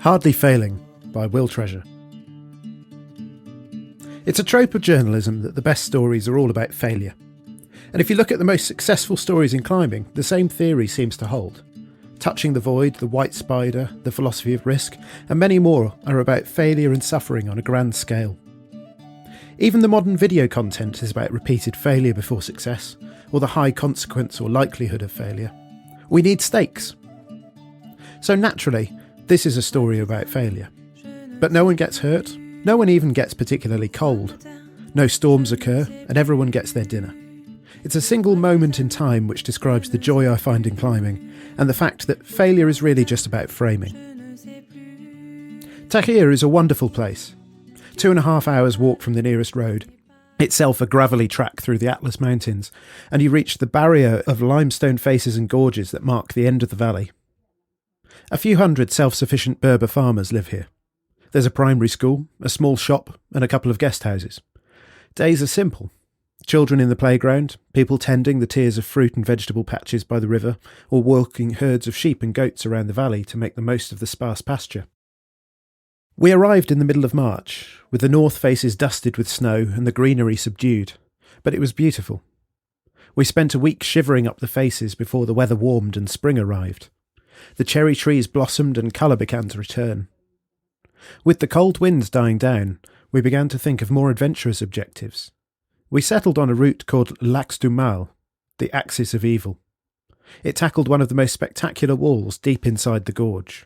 Hardly Failing by Will Treasure. It's a trope of journalism that the best stories are all about failure. And if you look at the most successful stories in climbing, the same theory seems to hold. Touching the Void, The White Spider, The Philosophy of Risk, and many more are about failure and suffering on a grand scale. Even the modern video content is about repeated failure before success, or the high consequence or likelihood of failure. We need stakes. So naturally, this is a story about failure. But no one gets hurt, no one even gets particularly cold. No storms occur, and everyone gets their dinner. It's a single moment in time which describes the joy I find in climbing, and the fact that failure is really just about framing. Taghia is a wonderful place. 2.5 hours walk from the nearest road, itself a gravelly track through the Atlas Mountains, and you reach the barrier of limestone faces and gorges that mark the end of the valley. A few hundred self-sufficient Berber farmers live here. There's a primary school, a small shop, and a couple of guest houses. Days are simple. Children in the playground, people tending the tiers of fruit and vegetable patches by the river, or walking herds of sheep and goats around the valley to make the most of the sparse pasture. We arrived in the middle of March, with the north faces dusted with snow and the greenery subdued, but it was beautiful. We spent a week shivering up the faces before the weather warmed and spring arrived. The cherry trees blossomed and colour began to return. With the cold winds dying down, we began to think of more adventurous objectives. We settled on a route called l'Axe du Mal, the Axis of Evil. It tackled one of the most spectacular walls deep inside the gorge.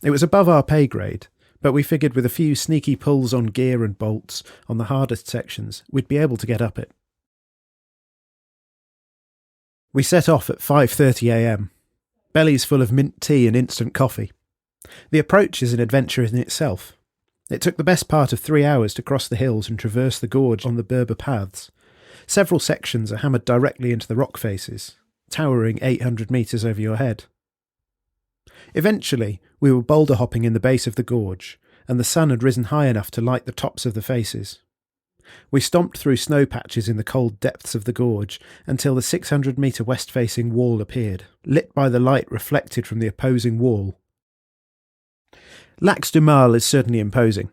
It was above our pay grade, but we figured with a few sneaky pulls on gear and bolts on the hardest sections, we'd be able to get up it. We set off at 5:30 a.m, bellies full of mint tea and instant coffee. The approach is an adventure in itself. It took the best part of 3 hours to cross the hills and traverse the gorge on the Berber paths. Several sections are hammered directly into the rock faces, towering 800 metres over your head. Eventually, we were boulder hopping in the base of the gorge, and the sun had risen high enough to light the tops of the faces. We stomped through snow patches in the cold depths of the gorge until the 600-metre west-facing wall appeared, lit by the light reflected from the opposing wall. L'Axe du Mal is certainly imposing.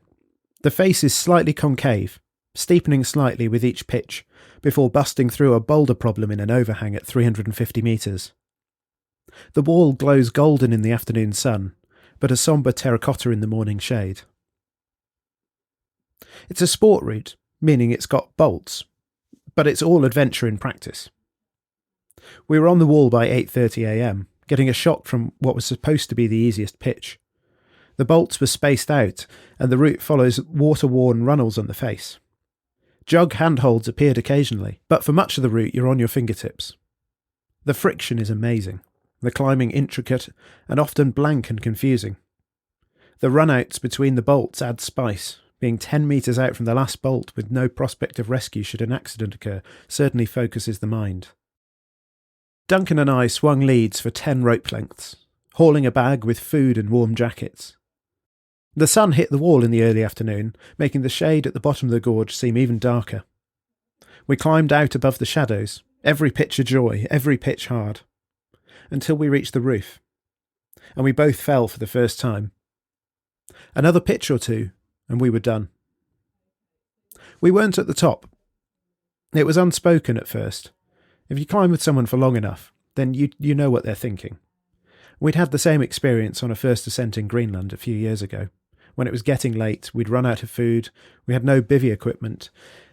The face is slightly concave, steepening slightly with each pitch, before busting through a boulder problem in an overhang at 350 metres. The wall glows golden in the afternoon sun, but a sombre terracotta in the morning shade. It's a sport route, meaning it's got bolts, but it's all adventure in practice. We were on the wall by 8:30 a.m, getting a shock from what was supposed to be the easiest pitch. The bolts were spaced out, and the route follows water-worn runnels on the face. Jug handholds appeared occasionally, but for much of the route you're on your fingertips. The friction is amazing, the climbing intricate and often blank and confusing. The runouts between the bolts add spice. Being 10 metres out from the last bolt with no prospect of rescue should an accident occur certainly focuses the mind. Duncan and I swung leads for 10 rope lengths, hauling a bag with food and warm jackets. The sun hit the wall in the early afternoon, making the shade at the bottom of the gorge seem even darker. We climbed out above the shadows, every pitch a joy, every pitch hard, until we reached the roof, and we both fell for the first time. Another pitch or two, and we were done. We weren't at the top. It was unspoken at first. If you climb with someone for long enough, then you know what they're thinking. We'd had the same experience on a first ascent in Greenland a few years ago. When it was getting late, we'd run out of food, we had no bivvy equipment,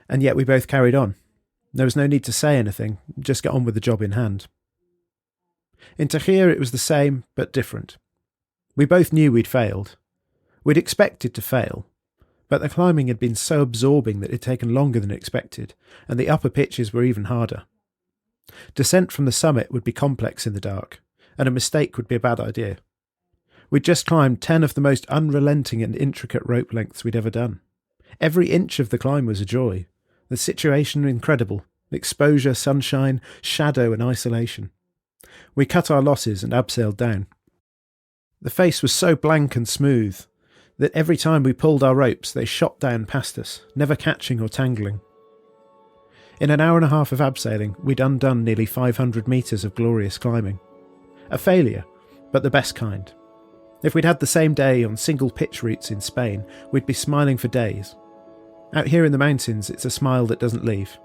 and yet we both carried on. There was no need to say anything, just get on with the job in hand. In Taghia it was the same, but different. We both knew we'd failed. We'd expected to fail, but the climbing had been so absorbing that it had taken longer than expected, and the upper pitches were even harder. Descent from the summit would be complex in the dark, and a mistake would be a bad idea. We'd just climbed 10 of the most unrelenting and intricate rope lengths we'd ever done. Every inch of the climb was a joy. The situation incredible. Exposure, sunshine, shadow and isolation. We cut our losses and abseiled down. The face was so blank and smooth that every time we pulled our ropes they shot down past us, never catching or tangling. In an hour and a half of abseiling, we'd undone nearly 500 metres of glorious climbing. A failure, but the best kind. If we'd had the same day on single pitch routes in Spain, we'd be smiling for days. Out here in the mountains, it's a smile that doesn't leave.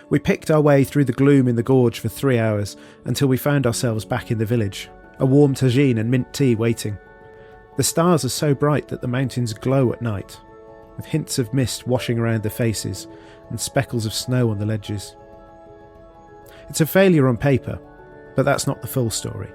We picked our way through the gloom in the gorge for 3 hours until we found ourselves back in the village, a warm tagine and mint tea waiting. The stars are so bright that the mountains glow at night, with hints of mist washing around their faces and speckles of snow on the ledges. It's a failure on paper, but that's not the full story.